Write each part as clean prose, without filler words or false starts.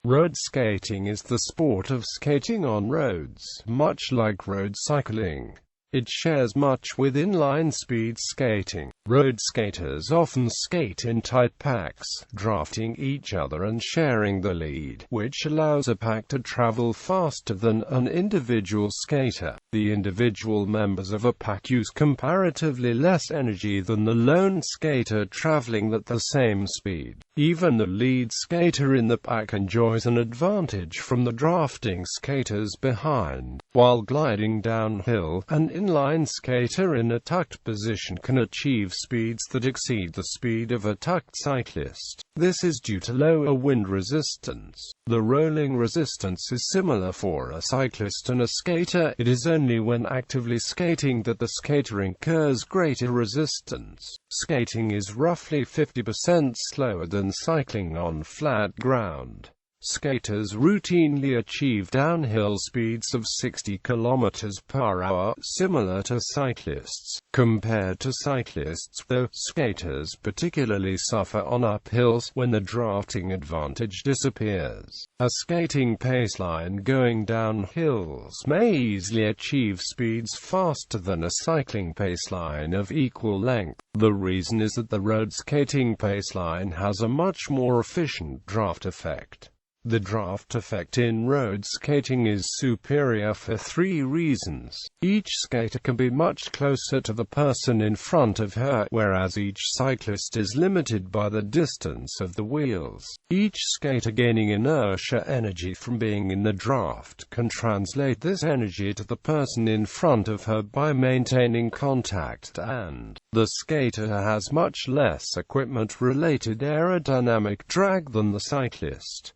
Road skating is the sport of skating on roads, much like road cycling. It shares much with inline speed skating. Road skaters often skate in tight packs, drafting each other and sharing the lead, which allows a pack to travel faster than an individual skater. The individual members of a pack use comparatively less energy than the lone skater traveling at the same speed. Even the lead skater in the pack enjoys an advantage from the drafting skaters behind. While gliding downhill, an inline skater in a tucked position can achieve speeds that exceed the speed of a tucked cyclist. This is due to lower wind resistance. The rolling resistance is similar for a cyclist and a skater. It is only when actively skating that the skater incurs greater resistance. Skating is roughly 50% slower than cycling on flat ground. Skaters routinely achieve downhill speeds of 60 km/h, similar to cyclists. Compared to cyclists, though, skaters particularly suffer on uphills, when the drafting advantage disappears. A skating paceline going down hills may easily achieve speeds faster than a cycling paceline of equal length. The reason is that the road skating paceline has a much more efficient draft effect. The draft effect in road skating is superior for three reasons. Each skater can be much closer to the person in front of her, whereas each cyclist is limited by the distance of the wheels. Each skater gaining inertia energy from being in the draft can translate this energy to the person in front of her by maintaining contact, and the skater has much less equipment-related aerodynamic drag than the cyclist.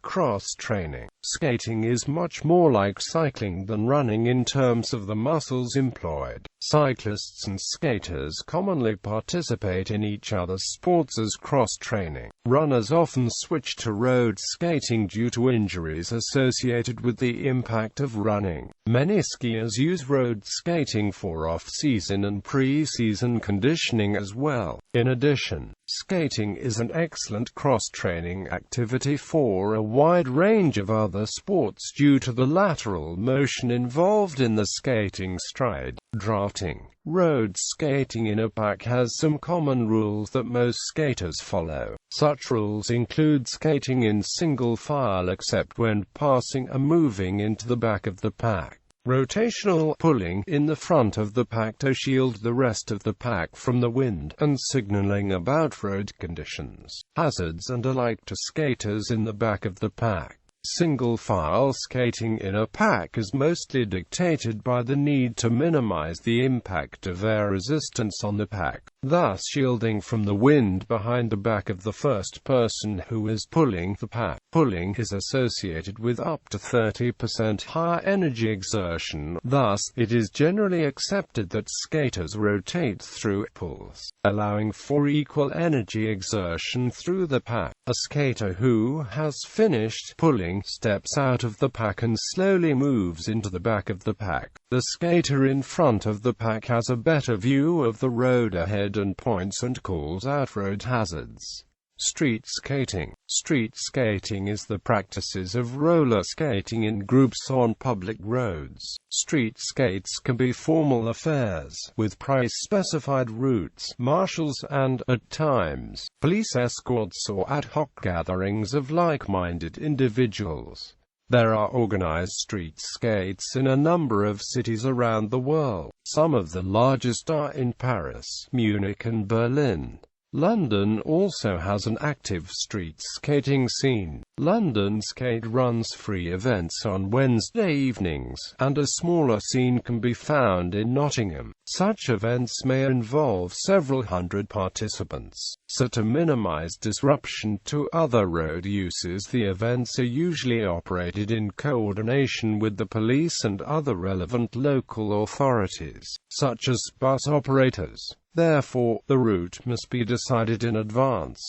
Cross-training. Skating is much more like cycling than running in terms of the muscles employed. Cyclists and skaters commonly participate in each other's sports as cross-training. Runners often switch to road skating due to injuries associated with the impact of running. Many skiers use road skating for off-season and pre-season conditioning as well. In addition, skating is an excellent cross-training activity for a wide range of other sports due to the lateral motion involved in the skating stride. Drafting. Road skating in a pack has some common rules that most skaters follow. Such rules include skating in single file except when passing or moving into the back of the pack. Rotational pulling in the front of the pack to shield the rest of the pack from the wind, and signaling about road conditions, hazards and alike to skaters in the back of the pack. Single-file skating in a pack is mostly dictated by the need to minimize the impact of air resistance on the pack, thus shielding from the wind behind the back of the first person who is pulling the pack. Pulling is associated with up to 30% higher energy exertion, thus, it is generally accepted that skaters rotate through pulls, allowing for equal energy exertion through the pack. A skater who has finished pulling steps out of the pack and slowly moves into the back of the pack. The skater in front of the pack has a better view of the road ahead and points and calls out road hazards. Street skating. Street skating is the practices of roller skating in groups on public roads. Street skates can be formal affairs, with price-specified routes, marshals and, at times, police escorts or ad hoc gatherings of like-minded individuals. There are organized street skates in a number of cities around the world. Some of the largest are in Paris, Munich and Berlin. London also has an active street skating scene. London Skate runs free events on Wednesday evenings, and a smaller scene can be found in Nottingham. Such events may involve several hundred participants. So to minimize disruption to other road uses, the events are usually operated in coordination with the police and other relevant local authorities, such as bus operators. Therefore, the route must be decided in advance.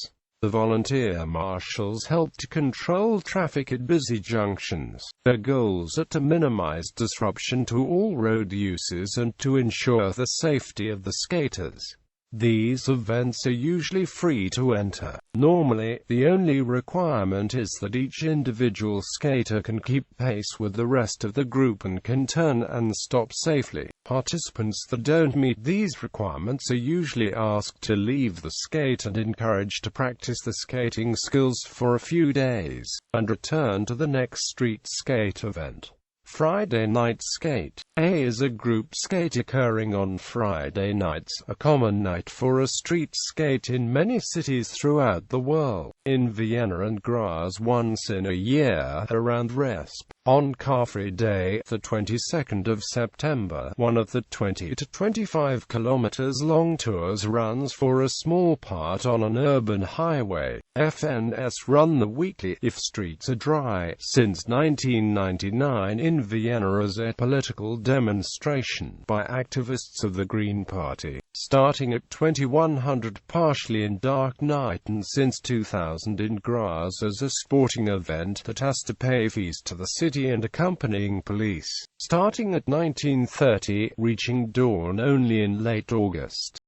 The volunteer marshals help to control traffic at busy junctions. Their goals are to minimize disruption to all road uses and to ensure the safety of the skaters. These events are usually free to enter. Normally, the only requirement is that each individual skater can keep pace with the rest of the group and can turn and stop safely. Participants that don't meet these requirements are usually asked to leave the skate and encouraged to practice the skating skills for a few days, and return to the next street skate event. Friday Night Skate. A is a group skate occurring on Friday nights, a common night for a street skate in many cities throughout the world. In Vienna and Graz once in a year, around Resp. On Car-Free Day, the 22nd of September, one of the 20 to 25 kilometers long tours runs for a small part on an urban highway. FNS run the weekly If Streets Are Dry since 1999 in Vienna as a political demonstration by activists of the Green Party, starting at 2100 partially in dark night, and since 2000 in Graz as a sporting event that has to pay fees to the city and accompanying police, starting at 1930, reaching dawn only in late August.